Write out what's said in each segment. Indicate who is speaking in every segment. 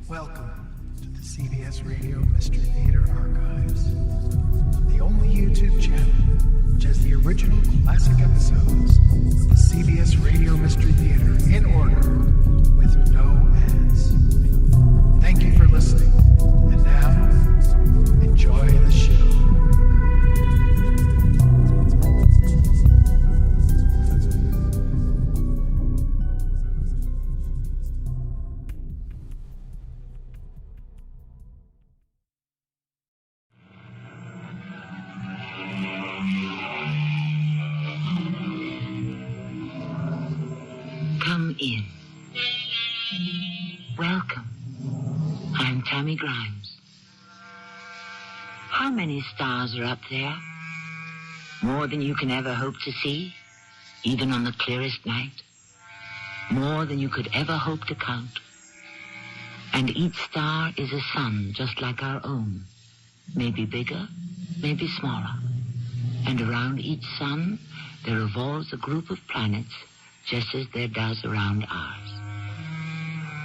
Speaker 1: Welcome to the CBS Radio Mystery Theater Archives, the only YouTube channel which has the original classic episodes of the CBS Radio Mystery Theater in order with no ads. Thank you for listening, and now, enjoy the show.
Speaker 2: Come in. Welcome. I'm Tammy Grimes. How many stars are up there? More than you can ever hope to see, even on the clearest night. More than you could ever hope to count. And each star is a sun just like our own. Maybe bigger, maybe smaller. And around each sun, there revolves a group of planets just as there does around ours.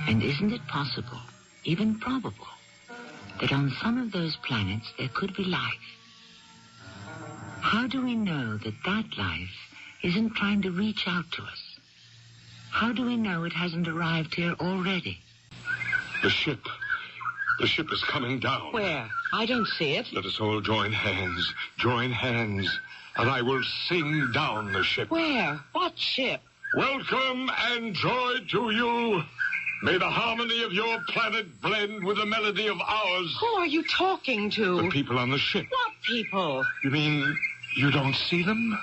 Speaker 2: And isn't it possible, even probable, that on some of those planets there could be life? How do we know that that life isn't trying to reach out to us? How do we know it hasn't arrived here already?
Speaker 3: The ship is coming down.
Speaker 2: Where? I don't see it.
Speaker 3: Let us all join hands, and I will sing down the ship.
Speaker 2: Where? What ship?
Speaker 3: Welcome and joy to you. May the harmony of your planet blend with the melody of ours.
Speaker 2: Who are you talking to?
Speaker 3: The people on the ship.
Speaker 2: What people?
Speaker 3: You mean you don't see them?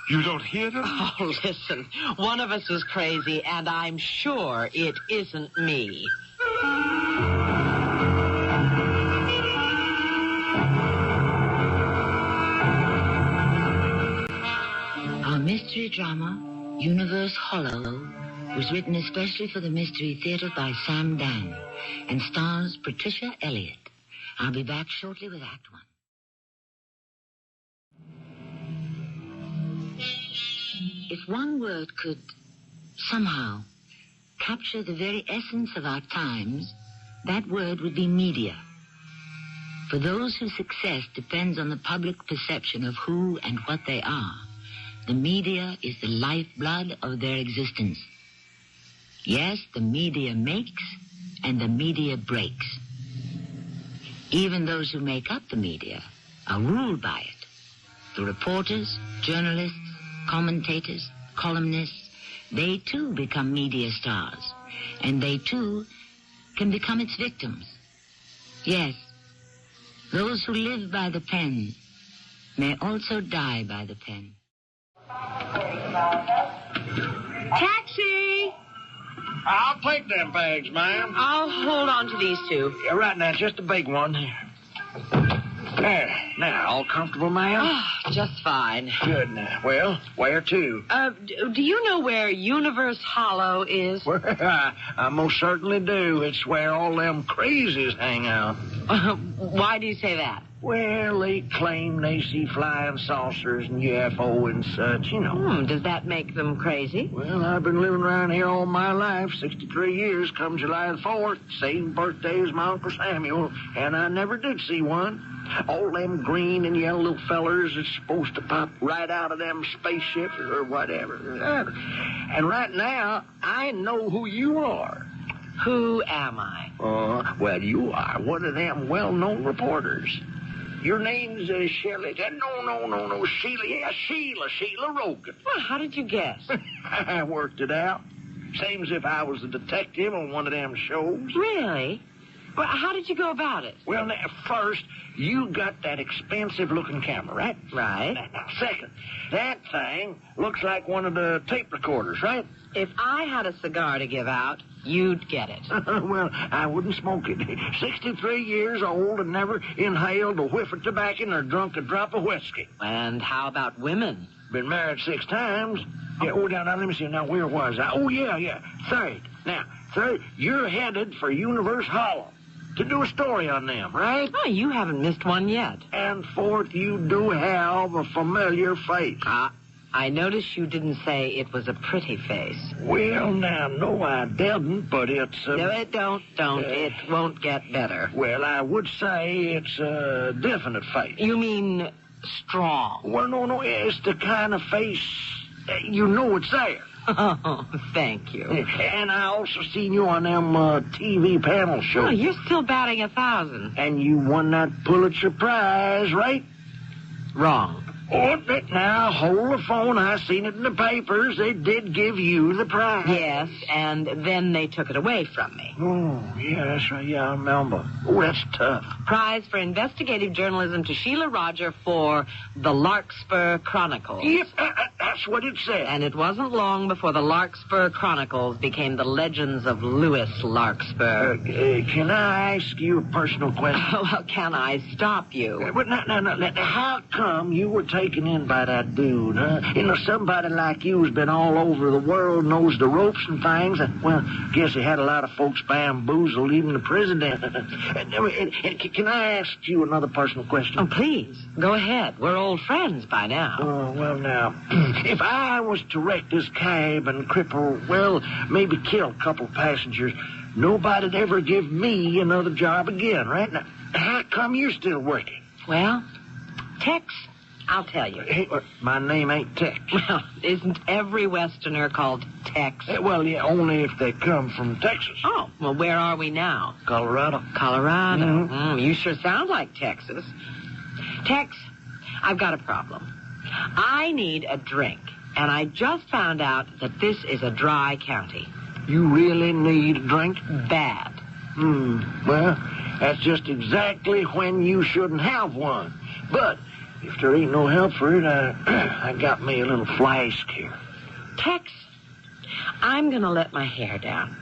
Speaker 3: You don't hear them?
Speaker 4: Oh, listen, one of us is crazy, and I'm sure it isn't me.
Speaker 2: Our mystery drama, U.F.O''s Hollow, was written especially for the Mystery Theater by Dann and stars Patricia Ellicott. I'll be back shortly with Act One. If one word could somehow capture the very essence of our times, that word would be media. For those whose success depends on the public perception of who and what they are, the media is the lifeblood of their existence. Yes, the media makes and the media breaks. Even those who make up the media are ruled by it. The reporters, journalists, commentators, columnists, they too become media stars, and they too can become its victims. Yes, those who live by the pen may also die by the pen.
Speaker 4: Taxi!
Speaker 5: I'll take them bags, ma'am.
Speaker 4: I'll hold on to these two.
Speaker 5: Yeah, right now, just a big one. There. Now, all comfortable, ma'am?
Speaker 4: Oh, just fine.
Speaker 5: Good now. Well, where to?
Speaker 4: Do you know where U.F.O''s Hollow is?
Speaker 5: Well, I most certainly do. It's where all them crazies hang out.
Speaker 4: Why do you say that?
Speaker 5: Well, they claim they see flying saucers and UFO and such, you know.
Speaker 4: Does that make them crazy?
Speaker 5: Well, I've been living around here all my life, 63 years, come July the 4th, same birthday as my Uncle Samuel, and I never did see one. All them green and yellow little fellers that's supposed to pop right out of them spaceships or whatever. And right now, I know who you are.
Speaker 4: Who am I?
Speaker 5: Well, you are one of them well-known reporters. Your name's Shelley. No, Sheila. Yeah, Sheila Rogan.
Speaker 4: Well, how did you guess?
Speaker 5: I worked it out. Same as if I was a detective on one of them shows.
Speaker 4: Really? Well, how did you go about it?
Speaker 5: Well, now, first, you got that expensive-looking camera, right?
Speaker 4: Right.
Speaker 5: Now, second, that thing looks like one of the tape recorders, right?
Speaker 4: If I had a cigar to give out, you'd get it.
Speaker 5: Well, I wouldn't smoke it. 63 years old and never inhaled a whiff of tobacco or drunk a drop of whiskey.
Speaker 4: And how about women?
Speaker 5: Been married 6 times. Yeah, now, let me see. Now, where was I? Oh, yeah. Third. Now, you're headed for U.F.O''s Hollow to do a story on them, right?
Speaker 4: Oh, you haven't missed one yet.
Speaker 5: And fourth, you do have a familiar face.
Speaker 4: I notice you didn't say it was a pretty face.
Speaker 5: Well, now, no, I didn't, but it's...
Speaker 4: No, it don't. It won't get better.
Speaker 5: Well, I would say it's a definite face.
Speaker 4: You mean strong?
Speaker 5: Well, no, it's the kind of face you know it's there.
Speaker 4: Oh, thank you.
Speaker 5: And I also seen you on them TV panel shows.
Speaker 4: Oh, you're still batting 1,000.
Speaker 5: And you won that Pulitzer Prize, right?
Speaker 4: Wrong.
Speaker 5: Oh, but now, hold the phone. I seen it in the papers. They did give you the prize.
Speaker 4: Yes, and then they took it away from me.
Speaker 5: Oh, yeah, that's right. Yeah, I remember. Oh, that's tough.
Speaker 4: Prize for investigative journalism to Sheila Roger for the Larkspur Chronicles.
Speaker 5: Yep, that's what it said.
Speaker 4: And it wasn't long before the Larkspur Chronicles became the legends of Louis Larkspur.
Speaker 5: Can I ask you a personal question?
Speaker 4: Well, can I stop you?
Speaker 5: But no. How come you were taken in by that dude, huh? You know, somebody like you who's been all over the world, knows the ropes and things. Well, guess he had a lot of folks bamboozled, even the president. Can I ask you another personal question?
Speaker 4: Oh, please. Go ahead. We're old friends by now.
Speaker 5: Oh, well, now, if I was to wreck this cab and cripple, well, maybe kill a couple passengers, nobody'd ever give me another job again, right? Now, how come you're still working?
Speaker 4: Well, Tex, I'll tell you.
Speaker 5: Hey, my name ain't Tex.
Speaker 4: Well, isn't every Westerner called Tex?
Speaker 5: Well, yeah, only if they come from Texas.
Speaker 4: Oh, well, where are we now?
Speaker 5: Colorado.
Speaker 4: Colorado.
Speaker 5: Mm-hmm.
Speaker 4: You sure sound like Texas. Tex, I've got a problem. I need a drink, and I just found out that this is a dry county.
Speaker 5: You really need a drink?
Speaker 4: Bad.
Speaker 5: Well, that's just exactly when you shouldn't have one. But if there ain't no help for it, I got me a little flask here.
Speaker 4: Tex, I'm going to let my hair down.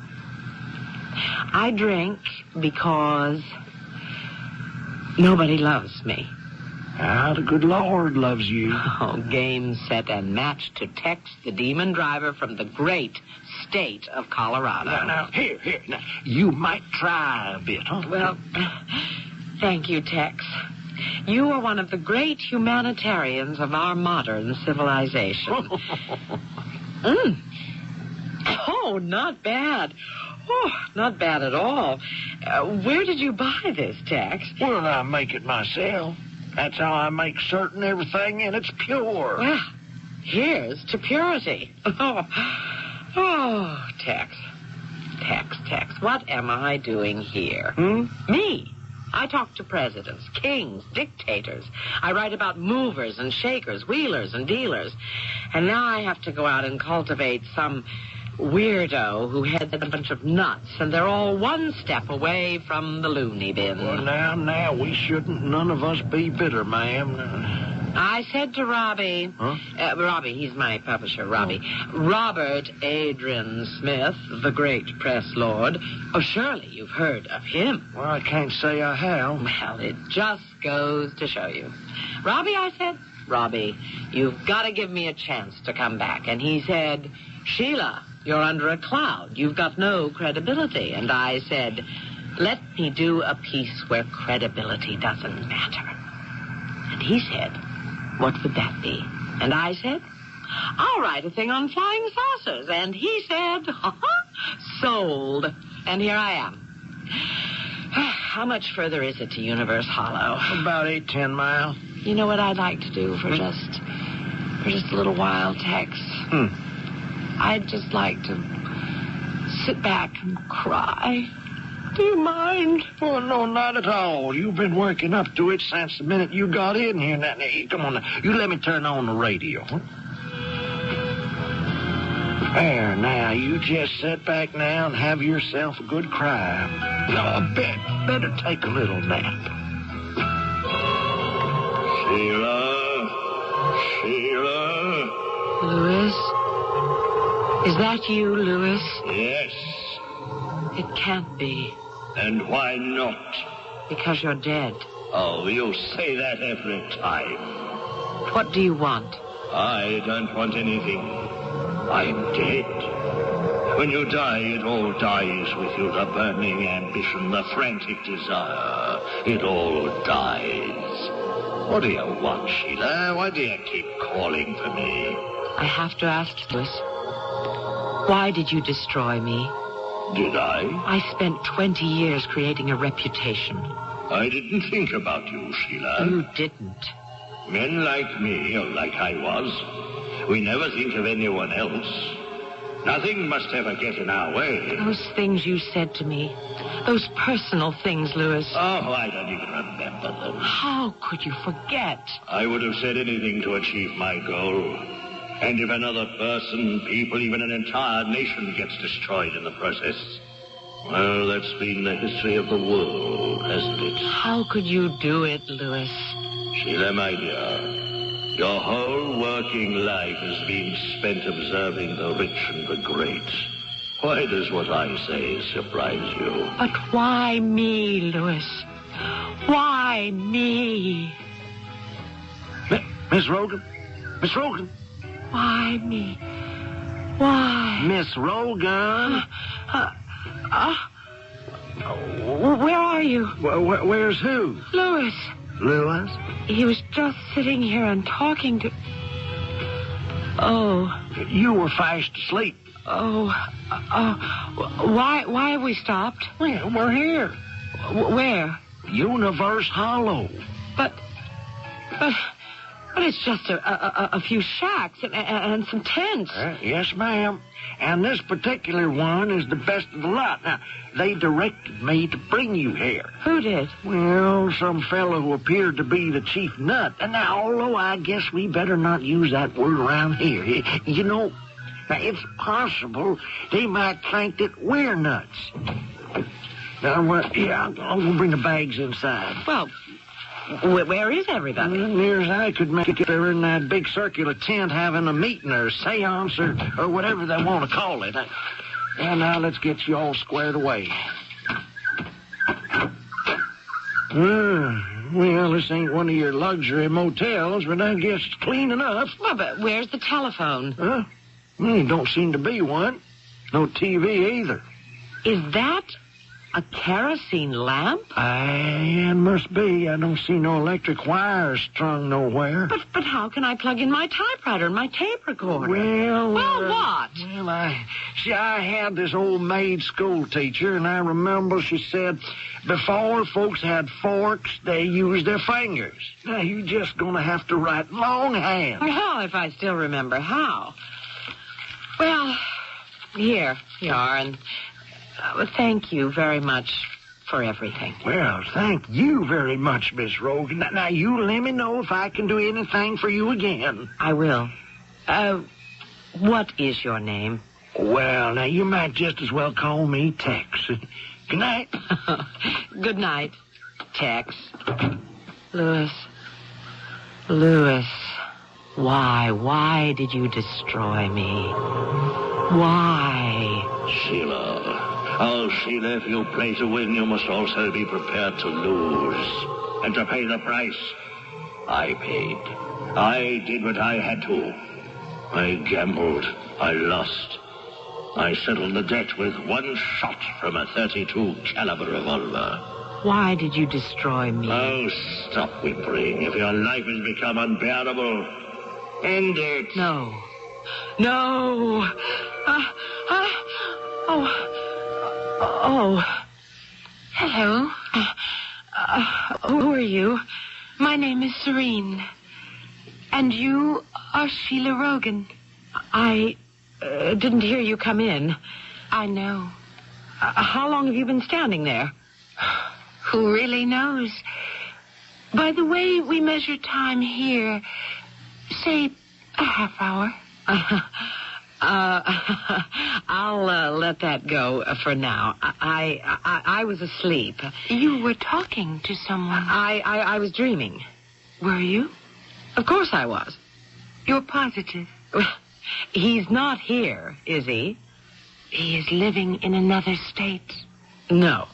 Speaker 4: I drink because nobody loves me.
Speaker 5: Ah, the good Lord loves you.
Speaker 4: Oh, game, set, and match to Tex, the demon driver from the great state of Colorado.
Speaker 5: Now, here. Now, you might try a bit, huh?
Speaker 4: Well, thank you, Tex. You are one of the great humanitarians of our modern civilization. Oh, not bad. Oh, not bad at all. Where did you buy this, Tex?
Speaker 5: Well, I make it myself. That's how I make certain everything in it's pure.
Speaker 4: Well, here's to purity. Oh, Tex, what am I doing here? Me. I talk to presidents, kings, dictators. I write about movers and shakers, wheelers and dealers. And now I have to go out and cultivate some weirdo who had a bunch of nuts, and they're all one step away from the loony bin.
Speaker 5: Well, now, we shouldn't none of us be bitter, ma'am.
Speaker 4: I said to Robbie...
Speaker 5: Huh?
Speaker 4: Robbie, he's my publisher, Robbie. Robert Adrian Smith, the great press lord. Oh, surely you've heard of him.
Speaker 5: Well, I can't say I have.
Speaker 4: Well, it just goes to show you. Robbie, I said, Robbie, you've got to give me a chance to come back. And he said, Sheila, you're under a cloud. You've got no credibility. And I said, let me do a piece where credibility doesn't matter. And he said, what would that be? And I said, I'll write a thing on flying saucers. And he said, sold. And here I am. How much further is it to Universe Hollow?
Speaker 5: About 8-10 miles.
Speaker 4: You know what I'd like to do for just a little while, Tex? I'd just like to sit back and cry. Do you mind?
Speaker 5: Oh, no, not at all. You've been working up to it since the minute you got in here. Now, come on, you let me turn on the radio. Huh? There, now, you just sit back now and have yourself a good cry. No, better take a little nap. Sheila.
Speaker 4: Louis? Is that you, Louis?
Speaker 3: Yes.
Speaker 4: It can't be.
Speaker 3: And why not?
Speaker 4: Because you're dead.
Speaker 3: Oh, you say that every time.
Speaker 4: What do you want?
Speaker 3: I don't want anything. I'm dead. When you die, it all dies with you. The burning ambition, the frantic desire. It all dies. What do you want, Sheila? Why do you keep calling for me?
Speaker 4: I have to ask, Lewis, why did you destroy me?
Speaker 3: Did I?
Speaker 4: I spent 20 years creating a reputation.
Speaker 3: I didn't think about you, Sheila.
Speaker 4: You didn't.
Speaker 3: Men like me, or like I was, we never think of anyone else. Nothing must ever get in our way.
Speaker 4: Those things you said to me, those personal things, Lewis.
Speaker 3: Oh, I don't even remember them.
Speaker 4: How could you forget?
Speaker 3: I would have said anything to achieve my goal. And if another person, people, even an entire nation gets destroyed in the process, well, that's been the history of the world, hasn't it?
Speaker 4: How could you do it, Lewis?
Speaker 3: Sheila, my dear, your whole working life has been spent observing the rich and the great. Why does what I say surprise you?
Speaker 4: But why me, Lewis? Why me?
Speaker 5: Miss Rogan? Miss Rogan?
Speaker 4: Why me? Why?
Speaker 5: Miss Rogan?
Speaker 4: Where are you?
Speaker 5: Where's who?
Speaker 4: Lewis.
Speaker 5: Lewis?
Speaker 4: He was just sitting here and talking to... Oh.
Speaker 5: You were fast asleep.
Speaker 4: Oh. Why have we stopped?
Speaker 5: Well, we're here.
Speaker 4: Where?
Speaker 5: Universe Hollow.
Speaker 4: But it's just a few shacks and some tents.
Speaker 5: Yes, ma'am. And this particular one is the best of the lot. Now, they directed me to bring you here.
Speaker 4: Who did?
Speaker 5: Well, some fellow who appeared to be the chief nut. And now, although I guess we better not use that word around here. You know, now, it's possible they might think that we're nuts. Now, I'm going to bring the bags inside.
Speaker 4: Well, where is everybody?
Speaker 5: Well, near as I could make it, they're in that big circular tent having a meeting or a seance or whatever they want to call it. And now let's get you all squared away. Well, this ain't one of your luxury motels, but I guess it's clean enough.
Speaker 4: Well, but where's the telephone?
Speaker 5: Huh? Don't seem to be one. No TV either.
Speaker 4: Is that a kerosene lamp?
Speaker 5: Must be. I don't see no electric wires strung nowhere.
Speaker 4: But how can I plug in my typewriter and my tape recorder?
Speaker 5: Well,
Speaker 4: what?
Speaker 5: Well, I had this old maid school teacher, and I remember she said before folks had forks, they used their fingers. Now, you're just going to have to write longhand.
Speaker 4: Well, if I still remember how. Well, here you are, and thank you very much for everything.
Speaker 5: Well, thank you very much, Miss Rogan. Now, you let me know if I can do anything for you again.
Speaker 4: I will. What is your name?
Speaker 5: Well, now, you might just as well call me Tex. Good night.
Speaker 4: Good night, Tex. Lewis. Lewis. Why did you destroy me? Why?
Speaker 3: Sheila. Oh, Sheila, if you play to win, you must also be prepared to lose. And to pay the price. I paid. I did what I had to. I gambled. I lost. I settled the debt with one shot from a .32 caliber revolver.
Speaker 4: Why did you destroy me?
Speaker 3: Oh, stop whimpering. If your life has become unbearable, end it.
Speaker 4: No.
Speaker 6: Hello.
Speaker 4: Who are you?
Speaker 6: My name is Serene. And you are Sheila Rogan.
Speaker 4: I didn't hear you come in.
Speaker 6: I know.
Speaker 4: How long have you been standing there?
Speaker 6: Who really knows? By the way we measure time here, say a half hour.
Speaker 4: I'll let that go for now. I was asleep.
Speaker 6: You were talking to someone.
Speaker 4: I was dreaming.
Speaker 6: Were you?
Speaker 4: Of course I was.
Speaker 6: You're positive?
Speaker 4: He's not here, is he?
Speaker 6: He is living in another state.
Speaker 4: No.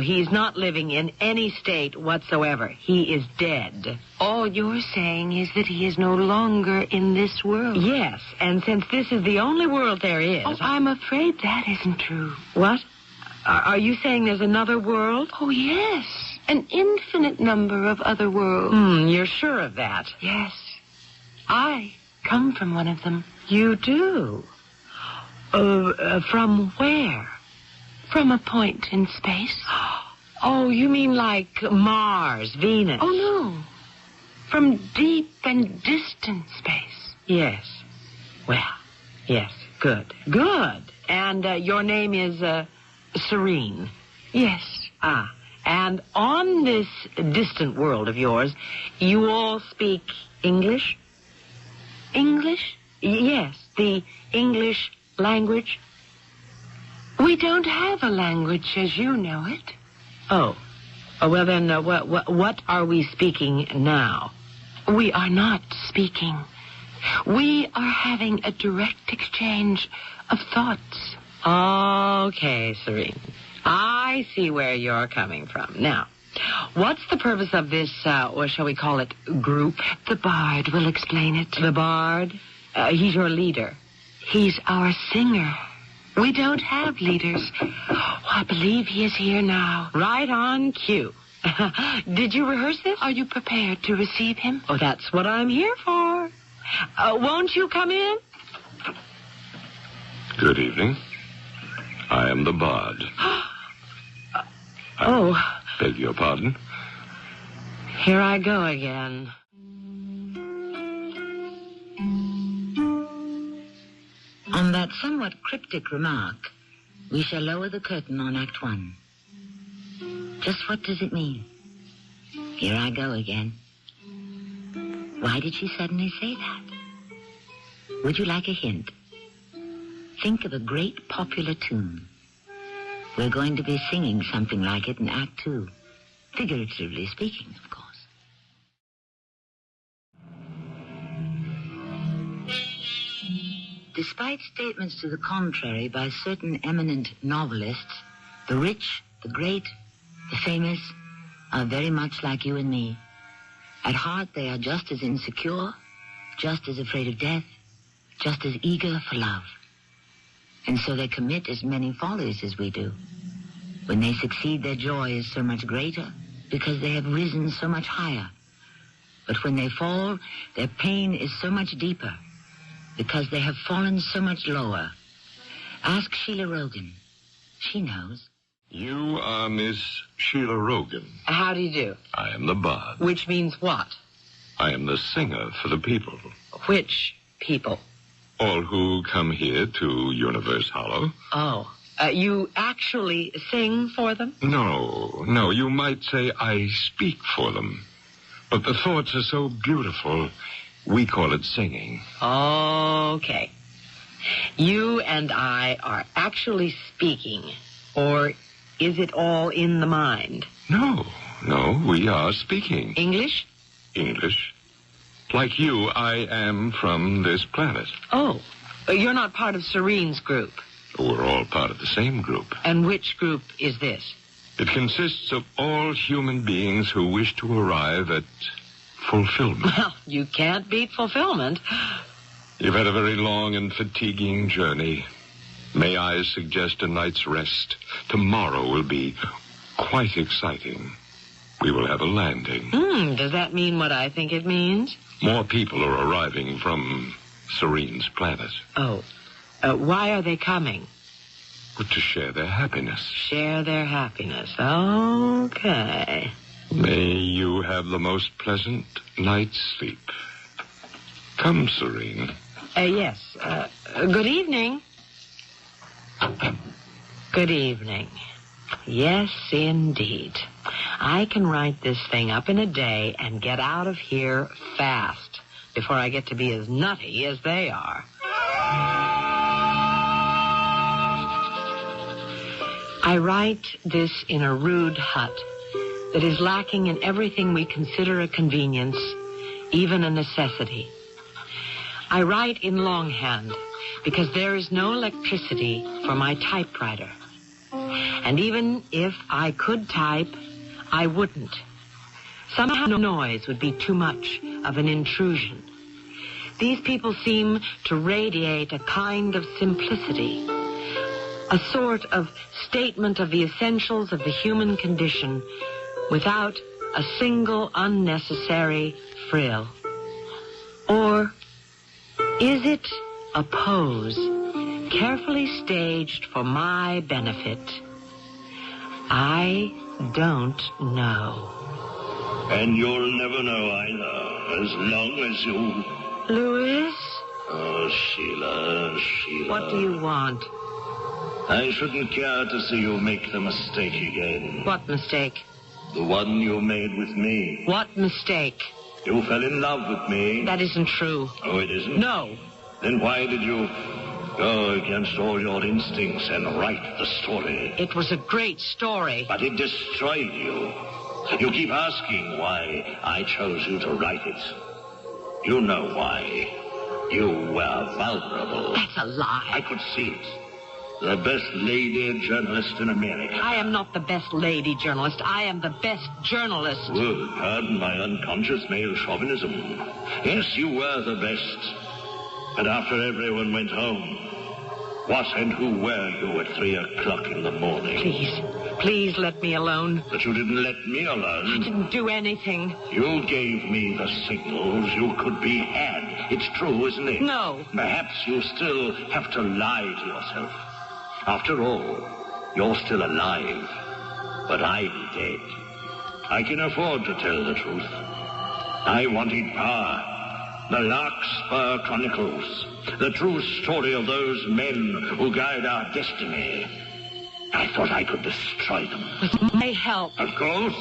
Speaker 4: He's not living in any state whatsoever. He is dead.
Speaker 6: All you're saying is that he is no longer in this world.
Speaker 4: Yes, and since this is the only world there is...
Speaker 6: Oh, I'm afraid that isn't true.
Speaker 4: What? Are you saying there's another world?
Speaker 6: Oh, yes. An infinite number of other worlds.
Speaker 4: You're sure of that?
Speaker 6: Yes. I come from one of them.
Speaker 4: You do? From where?
Speaker 6: From a point in space.
Speaker 4: Oh, you mean like Mars, Venus?
Speaker 6: Oh, no. From deep and distant space.
Speaker 4: Yes. Well, yes, good. Good. And your name is Serene?
Speaker 6: Yes.
Speaker 4: Ah, and on this distant world of yours, you all speak English?
Speaker 6: English?
Speaker 4: Yes, the English language.
Speaker 6: We don't have a language as you know it.
Speaker 4: Oh, well then, what are we speaking now?
Speaker 6: We are not speaking. We are having a direct exchange of thoughts.
Speaker 4: Okay, Serene. I see where you're coming from. Now, what's the purpose of this, or shall we call it, group?
Speaker 6: The Bard will explain it.
Speaker 4: The Bard? He's your leader.
Speaker 6: He's our singer. We don't have leaders. Oh, I believe he is here now.
Speaker 4: Right on cue. Did you rehearse this?
Speaker 6: Are you prepared to receive him?
Speaker 4: Oh, that's what I'm here for. Won't you come in?
Speaker 7: Good evening. I am the Bard.
Speaker 4: I
Speaker 7: beg your pardon.
Speaker 4: Here I go again.
Speaker 2: On that somewhat cryptic remark, we shall lower the curtain on Act 1. Just what does it mean? Here I go again. Why did she suddenly say that? Would you like a hint? Think of a great popular tune. We're going to be singing something like it in Act 2. Figuratively speaking, of course. Despite statements to the contrary by certain eminent novelists, the rich, the great, the famous are very much like you and me. At heart, they are just as insecure, just as afraid of death, just as eager for love. And so they commit as many follies as we do. When they succeed, their joy is so much greater because they have risen so much higher. But when they fall, their pain is so much deeper because they have fallen so much lower. Ask Sheila Rogan. She knows.
Speaker 7: You are Miss Sheila Rogan.
Speaker 4: How do you do?
Speaker 7: I am the Bard.
Speaker 4: Which means what?
Speaker 7: I am the singer for the people.
Speaker 4: Which people?
Speaker 7: All who come here to Universe Hollow.
Speaker 4: Oh, you actually sing for them?
Speaker 7: No, you might say I speak for them. But the thoughts are so beautiful, we call it singing.
Speaker 4: Okay. You and I are actually speaking, or is it all in the mind?
Speaker 7: No, we are speaking.
Speaker 4: English?
Speaker 7: English. Like you, I am from this planet.
Speaker 4: Oh, you're not part of Serene's group.
Speaker 7: We're all part of the same group.
Speaker 4: And which group is this?
Speaker 7: It consists of all human beings who wish to arrive at fulfillment.
Speaker 4: Well, you can't beat fulfillment.
Speaker 7: You've had a very long and fatiguing journey. May I suggest a night's rest? Tomorrow will be quite exciting. We will have a landing.
Speaker 4: Does that mean what I think it means?
Speaker 7: More people are arriving from Serene's planet.
Speaker 4: Oh, why are they coming?
Speaker 7: To share their happiness.
Speaker 4: Share their happiness. Okay.
Speaker 7: May you have the most pleasant night's sleep. Come, Serene.
Speaker 4: Yes. Good evening. Good evening. Yes, indeed. I can write this thing up in a day and get out of here fast before I get to be as nutty as they are. I write this in a rude hut that is lacking in everything we consider a convenience, even a necessity. I write in longhand because there is no electricity for my typewriter. And even if I could type, I wouldn't. Somehow noise would be too much of an intrusion. These people seem to radiate a kind of simplicity, a sort of statement of the essentials of the human condition without a single unnecessary frill. Or Is it a pose carefully staged for my benefit? I don't know.
Speaker 3: And you'll never know either, as long as you...
Speaker 4: Louis?
Speaker 3: Oh, Sheila.
Speaker 4: What do you want?
Speaker 3: I shouldn't care to see you make the mistake again.
Speaker 4: What mistake?
Speaker 3: The one you made with me.
Speaker 4: What mistake?
Speaker 3: You fell in love with me.
Speaker 4: That isn't true.
Speaker 3: Oh, it isn't?
Speaker 4: No.
Speaker 3: Then why did you go against all your instincts and write the story?
Speaker 4: It was a great story.
Speaker 3: But it destroyed you. You keep asking why I chose you to write it. You know why. You were vulnerable.
Speaker 4: That's a lie.
Speaker 3: I could see it. The best lady journalist in America.
Speaker 4: I am not the best lady journalist. I am the best journalist.
Speaker 3: Well, pardon my unconscious male chauvinism. Yes, you were the best. But after everyone went home, what and who were you at 3 o'clock in the morning?
Speaker 4: Please let me alone.
Speaker 3: But you didn't let me alone.
Speaker 4: I didn't do anything.
Speaker 3: You gave me the signals you could be had. It's true, isn't it?
Speaker 4: No.
Speaker 3: Perhaps you still have to lie to yourself. After all, you're still alive. But I'm dead. I can afford to tell the truth. I wanted power. The Larkspur Chronicles. The true story of those men who guide our destiny. I thought I could destroy them.
Speaker 4: With my help.
Speaker 3: Of course.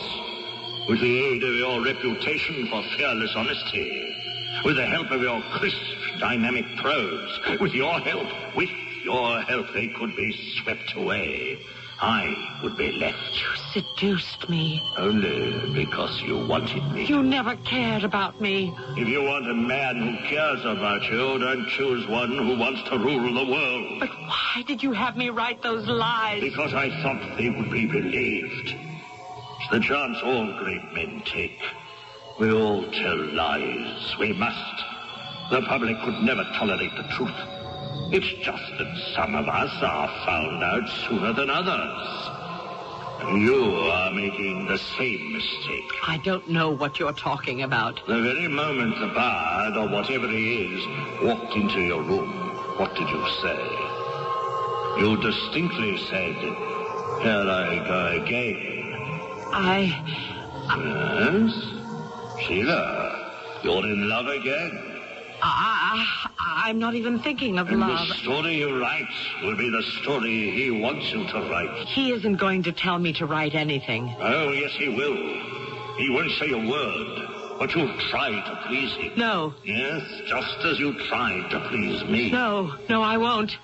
Speaker 3: With the aid of your reputation for fearless honesty. With the help of your crisp, dynamic prose. With your help, they could be swept away. I would be left.
Speaker 4: You seduced me.
Speaker 3: Only because you wanted me.
Speaker 4: You never cared about me.
Speaker 3: If you want a man who cares about you, don't choose one who wants to rule the world.
Speaker 4: But why did you have me write those lies?
Speaker 3: Because I thought they would be believed. It's the chance all great men take. We all tell lies. We must. The public could never tolerate the truth. It's just that some of us are found out sooner than others. You are making the same mistake.
Speaker 4: I don't know what you're talking about.
Speaker 3: The very moment the bard, or whatever he is, walked into your room, what did you say? You distinctly said, "Here I go again." Yes? Sheila, you're in love again.
Speaker 4: I'm not even thinking of love.
Speaker 3: The story you write will be the story he wants you to write.
Speaker 4: He isn't going to tell me to write anything.
Speaker 3: Oh, yes, he will. He won't say a word, but you'll try to please him.
Speaker 4: No.
Speaker 3: Yes, just as you tried to please me.
Speaker 4: No, I won't.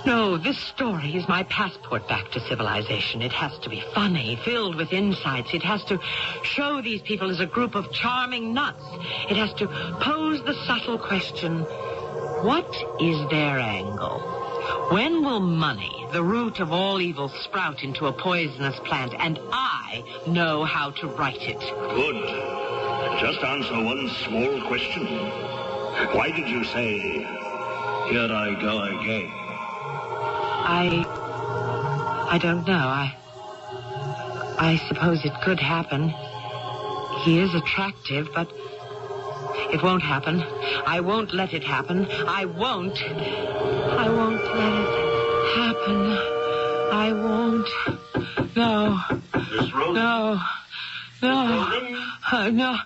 Speaker 4: No, this story is my passport back to civilization. It has to be funny, filled with insights. It has to show these people as a group of charming nuts. It has to pose the subtle question, what is their angle? When will money, the root of all evil, sprout into a poisonous plant? And I know how to write it.
Speaker 3: Good. Just answer one small question. Why did you say, "Here I go again"?
Speaker 4: I don't know. I suppose it could happen. He is attractive, but it won't happen. I won't let it happen. I won't let it happen. I won't. No.
Speaker 3: Miss Roden?
Speaker 4: No. No.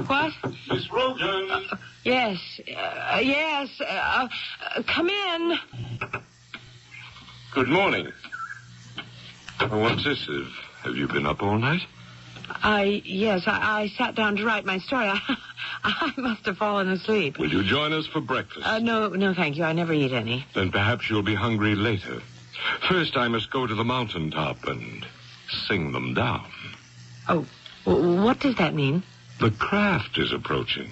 Speaker 4: What?
Speaker 3: Miss Roden?
Speaker 4: Yes. Come in.
Speaker 7: Good morning. What's this? Have you been up all night?
Speaker 4: Yes, I sat down to write my story. I must have fallen asleep.
Speaker 7: Will you join us for breakfast?
Speaker 4: No, thank you. I never eat any.
Speaker 7: Then perhaps you'll be hungry later. First, I must go to the mountaintop and sing them down.
Speaker 4: Oh, what does that mean?
Speaker 7: The craft is approaching.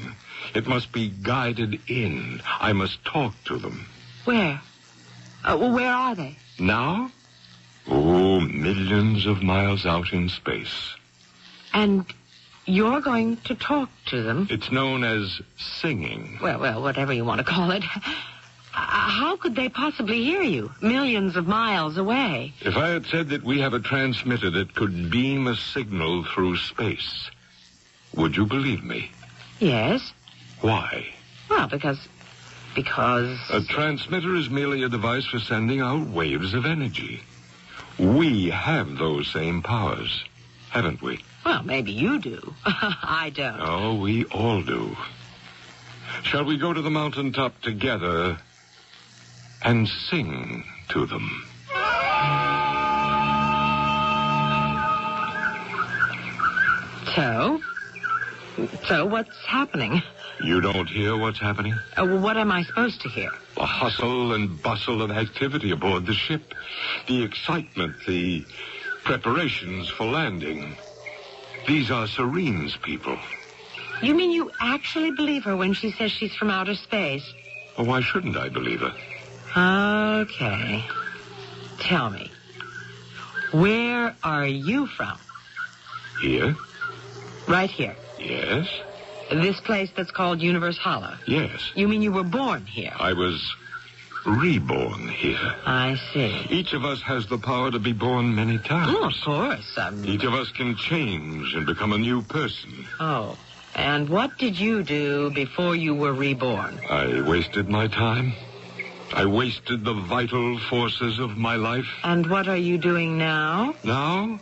Speaker 7: It must be guided in. I must talk to them.
Speaker 4: Where? Where are they?
Speaker 7: Now? Oh, millions of miles out in space.
Speaker 4: And you're going to talk to them?
Speaker 7: It's known as singing.
Speaker 4: Well, whatever you want to call it. How could they possibly hear you, millions of miles away?
Speaker 7: If I had said that we have a transmitter that could beam a signal through space, would you believe me?
Speaker 4: Yes.
Speaker 7: Why?
Speaker 4: Well, because because...
Speaker 7: A transmitter is merely a device for sending out waves of energy. We have those same powers, haven't we?
Speaker 4: Well, maybe you do. I don't.
Speaker 7: Oh, we all do. Shall we go to the mountaintop together and sing to them?
Speaker 4: So what's happening?
Speaker 7: You don't hear what's happening?
Speaker 4: Well, what am I supposed to hear?
Speaker 7: The hustle and bustle of activity aboard the ship. The excitement, the preparations for landing. These are Serene's people.
Speaker 4: You mean you actually believe her when she says she's from outer space?
Speaker 7: Well, why shouldn't I believe her?
Speaker 4: Okay. Tell me, where are you from?
Speaker 7: Here?
Speaker 4: Right here.
Speaker 7: Yes.
Speaker 4: This place that's called Universe Hollow?
Speaker 7: Yes.
Speaker 4: You mean you were born here?
Speaker 7: I was reborn here.
Speaker 4: I see.
Speaker 7: Each of us has the power to be born many times.
Speaker 4: Oh, of course.
Speaker 7: Each of us can change and become a new person.
Speaker 4: Oh, and what did you do before you were reborn?
Speaker 7: I wasted my time. I wasted the vital forces of my life.
Speaker 4: And what are you doing now?
Speaker 7: Now,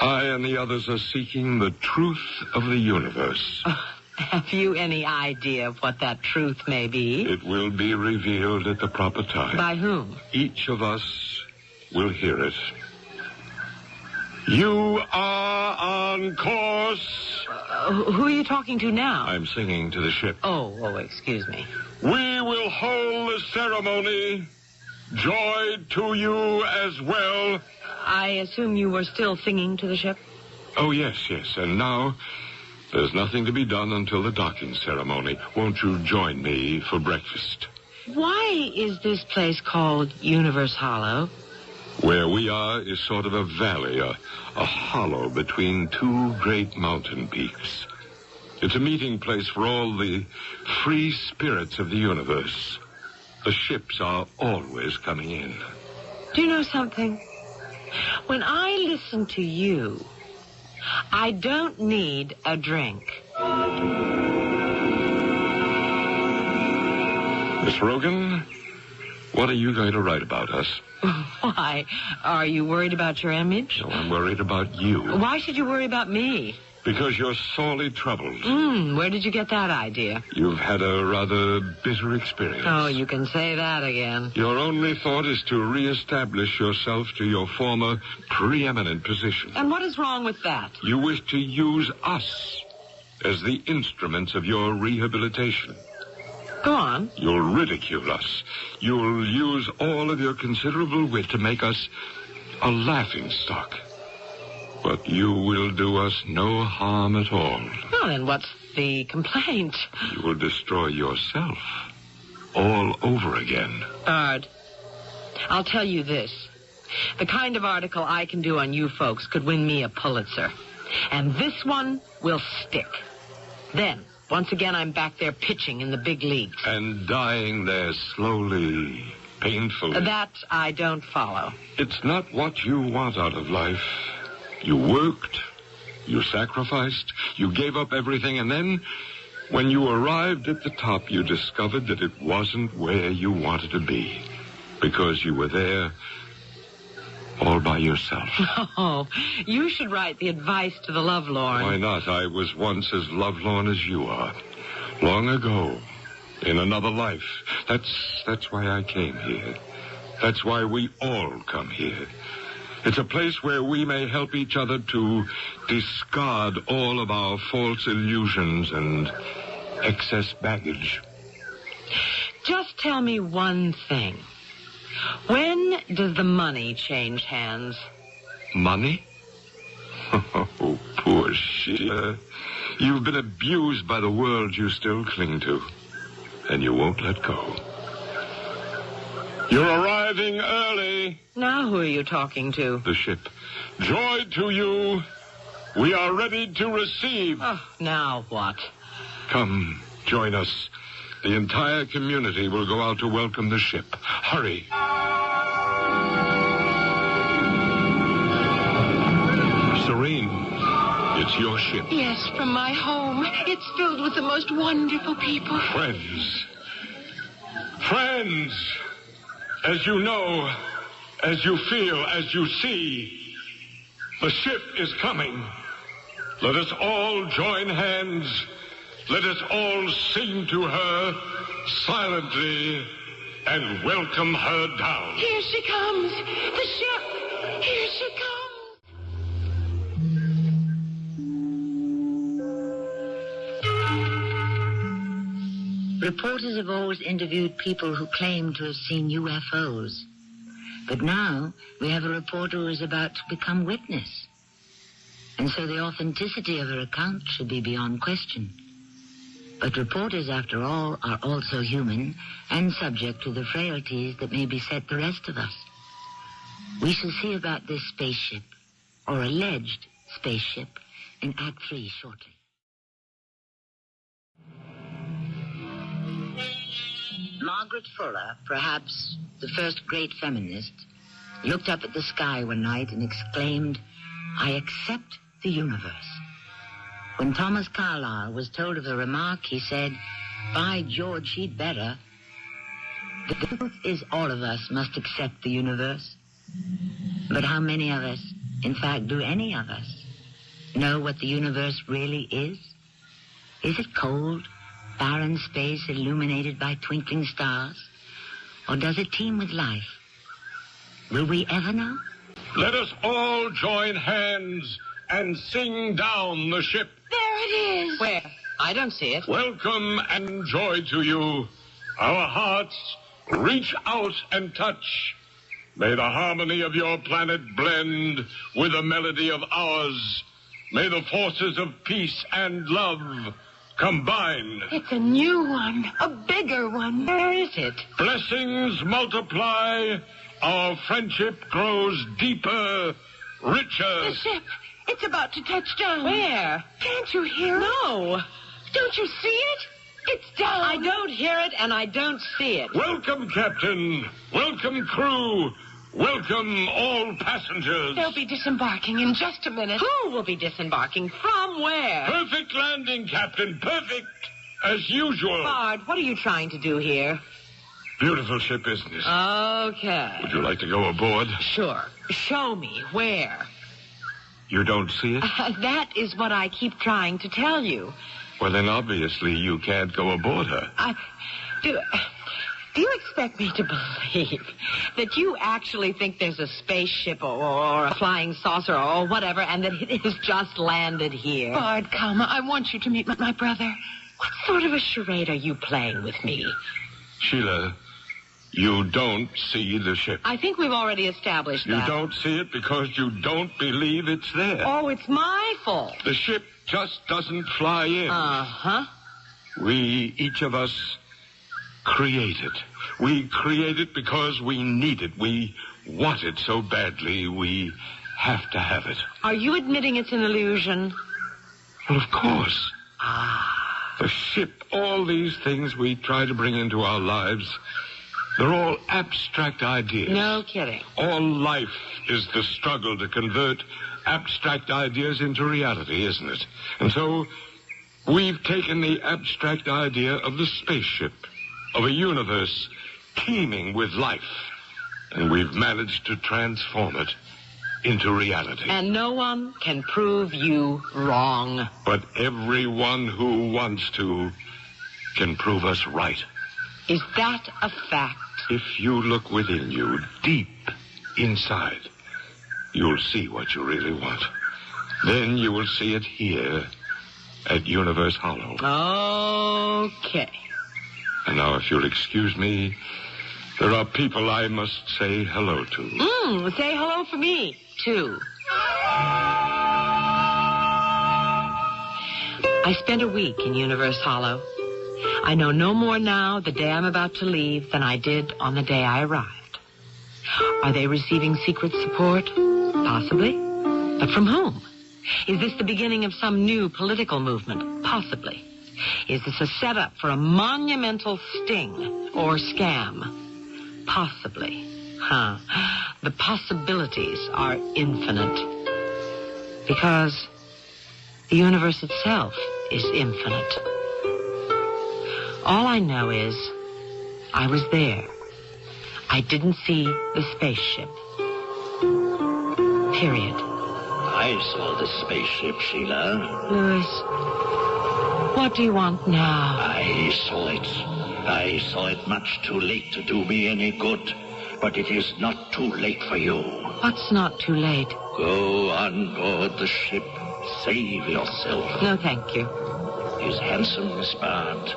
Speaker 7: I and the others are seeking the truth of the universe.
Speaker 4: Have you any idea of what that truth may be?
Speaker 7: It will be revealed at the proper time.
Speaker 4: By whom?
Speaker 7: Each of us will hear it. You are on course.
Speaker 4: Who are you talking to now?
Speaker 7: I'm singing to the ship.
Speaker 4: Oh, excuse me.
Speaker 7: We will hold the ceremony. Joy to you as well.
Speaker 4: I assume you were still singing to the ship?
Speaker 7: Oh, yes. And now, there's nothing to be done until the docking ceremony. Won't you join me for breakfast?
Speaker 4: Why is this place called Universe Hollow?
Speaker 7: Where we are is sort of a valley, a hollow between two great mountain peaks. It's a meeting place for all the free spirits of the universe. The ships are always coming in.
Speaker 4: Do you know something? When I listen to you, I don't need a drink.
Speaker 7: Miss Rogan, what are you going to write about us?
Speaker 4: Why? Are you worried about your image?
Speaker 7: No, I'm worried about you.
Speaker 4: Why should you worry about me?
Speaker 7: Because you're sorely troubled.
Speaker 4: Where did you get that idea?
Speaker 7: You've had a rather bitter experience.
Speaker 4: Oh, you can say that again.
Speaker 7: Your only thought is to reestablish yourself to your former preeminent position.
Speaker 4: And what is wrong with that?
Speaker 7: You wish to use us as the instruments of your rehabilitation.
Speaker 4: Go on.
Speaker 7: You'll ridicule us. You'll use all of your considerable wit to make us a laughingstock. But you will do us no harm at all.
Speaker 4: Well, then what's the complaint?
Speaker 7: You will destroy yourself all over again.
Speaker 4: Bard, I'll tell you this. The kind of article I can do on you folks could win me a Pulitzer. And this one will stick. Then, once again, I'm back there pitching in the big leagues.
Speaker 7: And dying there slowly, painfully.
Speaker 4: That I don't follow.
Speaker 7: It's not what you want out of life. You worked, you sacrificed, you gave up everything, and then, when you arrived at the top, you discovered that it wasn't where you wanted to be. Because you were there all by yourself.
Speaker 4: Oh, you should write the advice to the lovelorn.
Speaker 7: Why not? I was once as lovelorn as you are. Long ago, in another life. That's why I came here. That's why we all come here. It's a place where we may help each other to discard all of our false illusions and excess baggage.
Speaker 4: Just tell me one thing. When does the money change hands?
Speaker 7: Money? Oh, poor Sheila. You've been abused by the world you still cling to, and you won't let go. You're arriving early.
Speaker 4: Now who are you talking to?
Speaker 7: The ship. Joy to you. We are ready to receive.
Speaker 4: Oh, now what?
Speaker 7: Come, join us. The entire community will go out to welcome the ship. Hurry. Serene, it's your ship.
Speaker 6: Yes, from my home. It's filled with the most wonderful people.
Speaker 7: Friends. Friends, as you know, as you feel, as you see, the ship is coming. Let us all join hands. Let us all sing to her silently and welcome her down.
Speaker 6: Here she comes. The ship. Here she comes.
Speaker 2: Reporters have always interviewed people who claim to have seen UFOs. But now we have a reporter who is about to become witness. And so the authenticity of her account should be beyond question. But reporters, after all, are also human and subject to the frailties that may beset the rest of us. We shall see about this spaceship, or alleged spaceship, in Act 3 shortly. Margaret Fuller, perhaps the first great feminist, looked up at the sky one night and exclaimed, "I accept the universe." When Thomas Carlyle was told of the remark, he said, "By George, he'd better." The truth is all of us must accept the universe. But how many of us, in fact, do any of us, know what the universe really is? Is it cold, barren space illuminated by twinkling stars? Or does it teem with life? Will we ever know?
Speaker 7: Let us all join hands and sing down the ship.
Speaker 6: There it is.
Speaker 4: Where? I don't see it.
Speaker 7: Welcome and joy to you. Our hearts reach out and touch. May the harmony of your planet blend with the melody of ours. May the forces of peace and love combine.
Speaker 6: It's a new one. A bigger one.
Speaker 4: Where is it?
Speaker 7: Blessings multiply. Our friendship grows deeper, richer.
Speaker 6: The ship. It's about to touch down.
Speaker 4: Where?
Speaker 6: Can't you hear it?
Speaker 4: No.
Speaker 6: Don't you see it? It's down.
Speaker 4: I don't hear it, and I don't see it.
Speaker 7: Welcome, Captain. Welcome, crew. Welcome, all passengers.
Speaker 6: They'll be disembarking in just a minute.
Speaker 4: Who will be disembarking? From where?
Speaker 7: Perfect landing, Captain. Perfect, as usual.
Speaker 4: Bard, what are you trying to do here?
Speaker 7: Beautiful ship, isn't it?
Speaker 4: Okay.
Speaker 7: Would you like to go aboard?
Speaker 4: Sure. Show me. Where?
Speaker 7: You don't see it?
Speaker 4: That is what I keep trying to tell you.
Speaker 7: Well, then obviously you can't go aboard her.
Speaker 4: Do you expect me to believe that you actually think there's a spaceship or a flying saucer or whatever and that it has just landed here?
Speaker 6: Bard, come. I want you to meet my brother.
Speaker 4: What sort of a charade are you playing with me?
Speaker 7: Sheila, you don't see the ship.
Speaker 4: I think we've already established
Speaker 7: You
Speaker 4: that.
Speaker 7: don't see it because you don't believe it's there.
Speaker 4: Oh, it's my fault.
Speaker 7: The ship just doesn't fly in.
Speaker 4: Uh-huh.
Speaker 7: We, each of us, create it. We create it because we need it. We want it so badly, we have to have it.
Speaker 4: Are you admitting it's an illusion?
Speaker 7: Well, of course. The ship, all these things we try to bring into our lives, they're all abstract ideas.
Speaker 4: No kidding.
Speaker 7: All life is the struggle to convert abstract ideas into reality, isn't it? And so we've taken the abstract idea of the spaceship, of a universe teeming with life, and we've managed to transform it into reality.
Speaker 4: And no one can prove you wrong.
Speaker 7: But everyone who wants to can prove us right.
Speaker 4: Is that a fact?
Speaker 7: If you look within you, deep inside, you'll see what you really want. Then you will see it here at Universe Hollow.
Speaker 4: Okay.
Speaker 7: And now, if you'll excuse me, there are people I must say hello to.
Speaker 4: Say hello for me, too. I spent a week in Universe Hollow. I know no more now, the day I'm about to leave, than I did on the day I arrived. Are they receiving secret support? Possibly. But from whom? Is this the beginning of some new political movement? Possibly. Is this a setup for a monumental sting or scam? Possibly. The possibilities are infinite. Because the universe itself is infinite. All I know is I was there. I didn't see the spaceship. Period.
Speaker 3: I saw the spaceship, Sheila.
Speaker 4: Louis, what do you want now?
Speaker 3: I saw it. I saw it much too late to do me any good. But it is not too late for you.
Speaker 4: What's not too late?
Speaker 3: Go on board the ship. Save yourself.
Speaker 4: No, thank you.
Speaker 3: He's handsome, Miss Bard.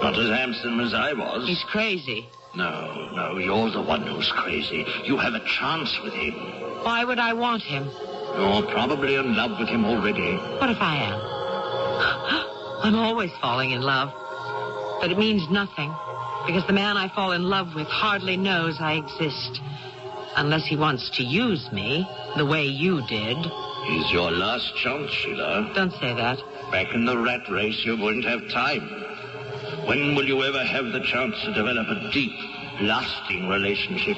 Speaker 3: Not as handsome as I was.
Speaker 4: He's crazy.
Speaker 3: No, you're the one who's crazy. You have a chance with him.
Speaker 4: Why would I want him?
Speaker 3: You're probably in love with him already.
Speaker 4: What if I am? I'm always falling in love. But it means nothing, because the man I fall in love with hardly knows I exist. Unless he wants to use me, the way you did.
Speaker 3: He's your last chance, Sheila.
Speaker 4: Don't say that.
Speaker 3: Back in the rat race, you wouldn't have time. When will you ever have the chance to develop a deep, lasting relationship?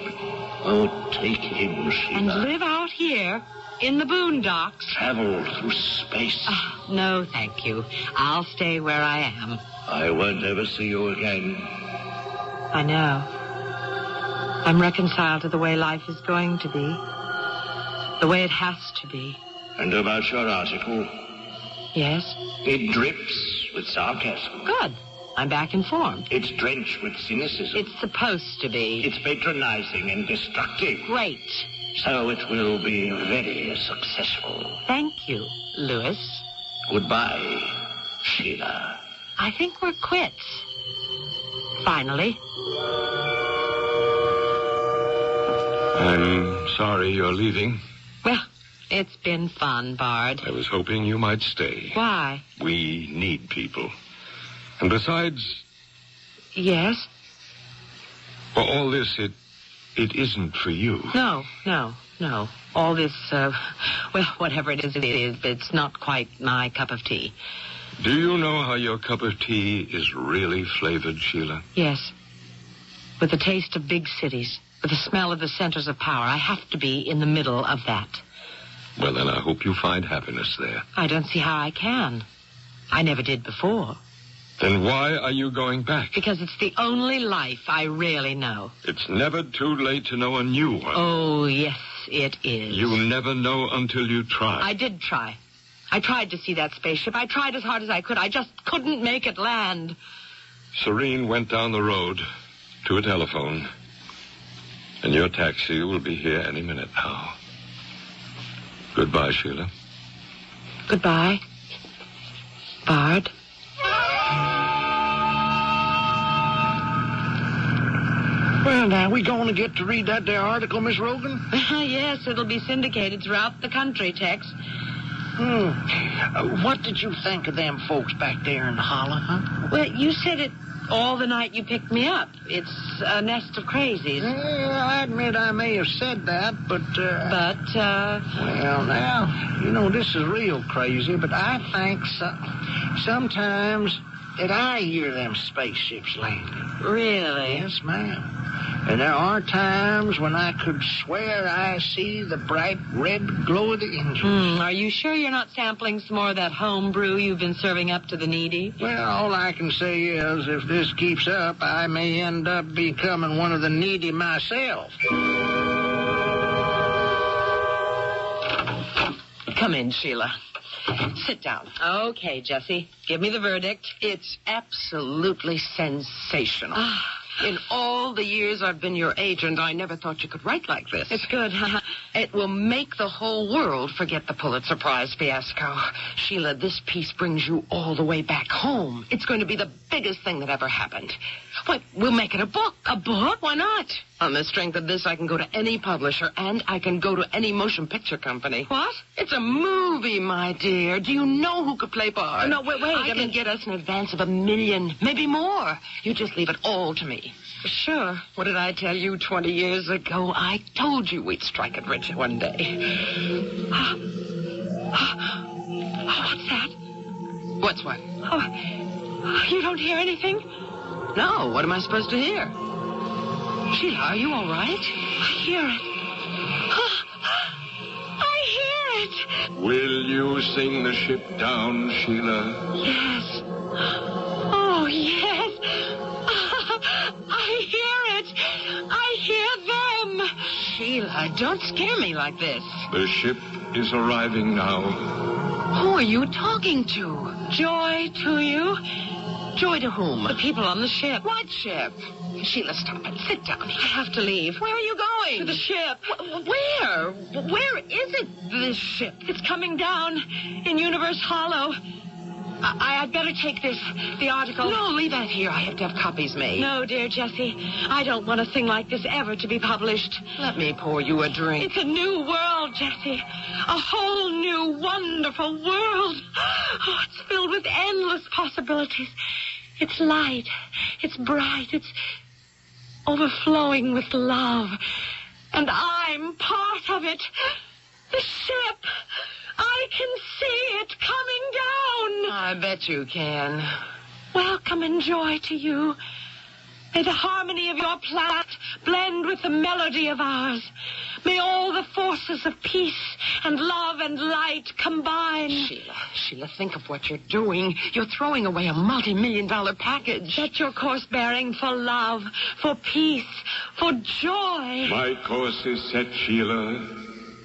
Speaker 3: Oh, take him, Sheila.
Speaker 4: And live out here, in the boondocks.
Speaker 3: Travel through space.
Speaker 4: No, thank you. I'll stay where I am.
Speaker 3: I won't ever see you again.
Speaker 4: I know. I'm reconciled to the way life is going to be. The way it has to be.
Speaker 3: And about your article?
Speaker 4: Yes?
Speaker 3: It drips with sarcasm.
Speaker 4: Good. I'm back informed.
Speaker 3: It's drenched with cynicism.
Speaker 4: It's supposed to be.
Speaker 3: It's patronizing and destructive.
Speaker 4: Great.
Speaker 3: So it will be very successful.
Speaker 4: Thank you, Louis.
Speaker 3: Goodbye, Sheila.
Speaker 4: I think we're quits. Finally.
Speaker 7: I'm sorry you're leaving.
Speaker 4: Well, it's been fun, Bard.
Speaker 7: I was hoping you might stay.
Speaker 4: Why?
Speaker 7: We need people. And besides...
Speaker 4: Yes?
Speaker 7: For all this, it isn't for you.
Speaker 4: No. All this, well, whatever it is, it's not quite my cup of tea.
Speaker 7: Do you know how your cup of tea is really flavored, Sheila?
Speaker 4: Yes. With the taste of big cities, with the smell of the centers of power. I have to be in the middle of that.
Speaker 7: Well, then I hope you find happiness there.
Speaker 4: I don't see how I can. I never did before.
Speaker 7: Then why are you going back?
Speaker 4: Because it's the only life I really know.
Speaker 7: It's never too late to know a new one.
Speaker 4: Oh, yes, it is.
Speaker 7: You never know until you try.
Speaker 4: I did try. I tried to see that spaceship. I tried as hard as I could. I just couldn't make it land.
Speaker 7: Serene went down the road to a telephone. And your taxi will be here any minute now. Goodbye, Sheila.
Speaker 4: Goodbye, Bard.
Speaker 5: Well, now, we going to get to read that there article, Miss Rogan?
Speaker 4: Yes, it'll be syndicated throughout the country, Tex.
Speaker 5: What did you think of them folks back there in the holler, huh?
Speaker 4: Well, you said it all the night you picked me up. It's a nest of crazies.
Speaker 5: I admit I may have said that, but... Well, now, you know, this is real crazy, but I think sometimes that I hear them spaceships landing.
Speaker 4: Really?
Speaker 5: Yes, ma'am. And there are times when I could swear I see the bright red glow of the engines.
Speaker 4: Are you sure you're not sampling some more of that home brew you've been serving up to the needy?
Speaker 5: Well, all I can say is if this keeps up, I may end up becoming one of the needy myself.
Speaker 4: Come in, Sheila. Sit down. Okay, Jessie. Give me the verdict.
Speaker 6: It's absolutely sensational. In all the years I've been your agent, I never thought you could write like this.
Speaker 4: It's good.
Speaker 6: It will make the whole world forget the Pulitzer Prize fiasco. Sheila, this piece brings you all the way back home. It's going to be the biggest thing that ever happened. What? We'll make it a book.
Speaker 4: A book? Why not?
Speaker 6: On the strength of this, I can go to any publisher, and I can go to any motion picture company.
Speaker 4: What?
Speaker 6: It's a movie, my dear. Do you know who could play Bard?
Speaker 4: No, wait.
Speaker 6: I can get us an advance of $1 million, maybe more. You just leave it all to me.
Speaker 4: Sure.
Speaker 6: What did I tell you 20 years ago? I told you we'd strike it rich one day.
Speaker 4: What's that?
Speaker 6: What's what?
Speaker 4: Oh, you don't hear anything?
Speaker 6: No, what am I supposed to hear? Sheila, are you all right?
Speaker 4: I hear it. I hear it.
Speaker 7: Will you sing the ship down, Sheila?
Speaker 4: Yes. Oh, yes. I hear
Speaker 6: Sheila, don't scare me like this.
Speaker 7: The ship is arriving now.
Speaker 6: Who are you talking to? Joy to you? Joy to whom? The people on the ship. What ship? Sheila, stop it. Sit down. I have to leave. Where are you going? To the ship. Where? Where is it, this ship? It's coming down in Universe Hollow. I'd better take this, the article. No, leave that here. I have to have copies made. No, dear Jessie. I don't want a thing like this ever to be published. Let me pour you a drink. It's a new world, Jessie. A whole new, wonderful world. Oh, it's filled with endless possibilities. It's light. It's bright. It's overflowing with love. And I'm part of it. The ship. I can see it coming down. I bet you can. Welcome and joy to you. May the harmony of your planet blend with the melody of ours. May all the forces of peace and love and light combine. Sheila, think of what you're doing. You're throwing away a multi-million-dollar package. Set your course bearing for love, for peace, for joy.
Speaker 7: My course is set, Sheila.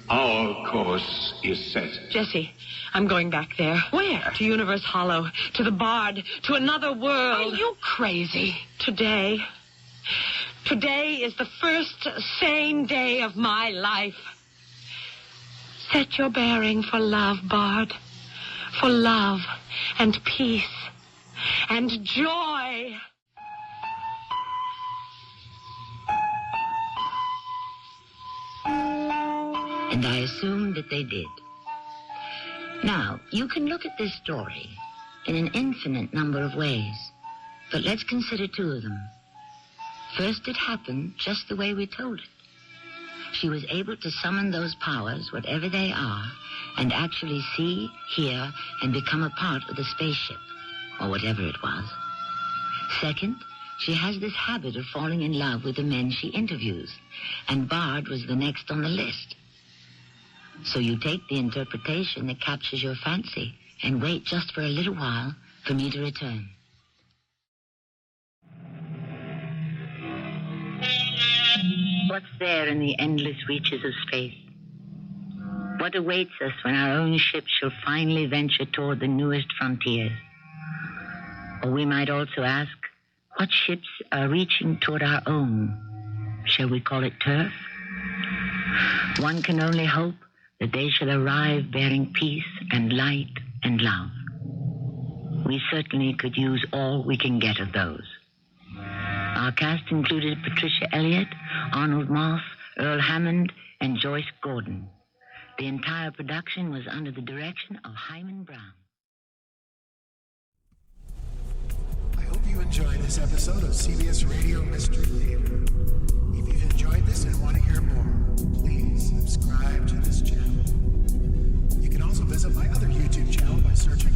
Speaker 7: Our course is set.
Speaker 6: Jessie, I'm going back there. Where? To Universe Hollow, to the Bard, to another world. Are you crazy? Today is the first sane day of my life. Set your bearing for love, Bard. For love and peace and joy.
Speaker 2: And I assumed that they did. Now, you can look at this story in an infinite number of ways, but let's consider two of them. First, it happened just the way we told it. She was able to summon those powers, whatever they are, and actually see, hear, and become a part of the spaceship, or whatever it was. Second, she has this habit of falling in love with the men she interviews, and Bard was the next on the list. So you take the interpretation that captures your fancy and wait just for a little while for me to return. What's there in the endless reaches of space? What awaits us when our own ship shall finally venture toward the newest frontiers? Or we might also ask, what ships are reaching toward our own? Shall we call it turf? One can only hope that they shall arrive bearing peace and light and love. We certainly could use all we can get of those. Our cast included Patricia Ellicott, Arnold, Earl Hammond, and Joyce Gordon. The entire production was under the direction of Hammond Brown.
Speaker 1: I hope you enjoyed this episode of CBS Radio Mystery Theater. If you've enjoyed this and want to hear more, please subscribe to this channel. You can also visit my other YouTube channel by searching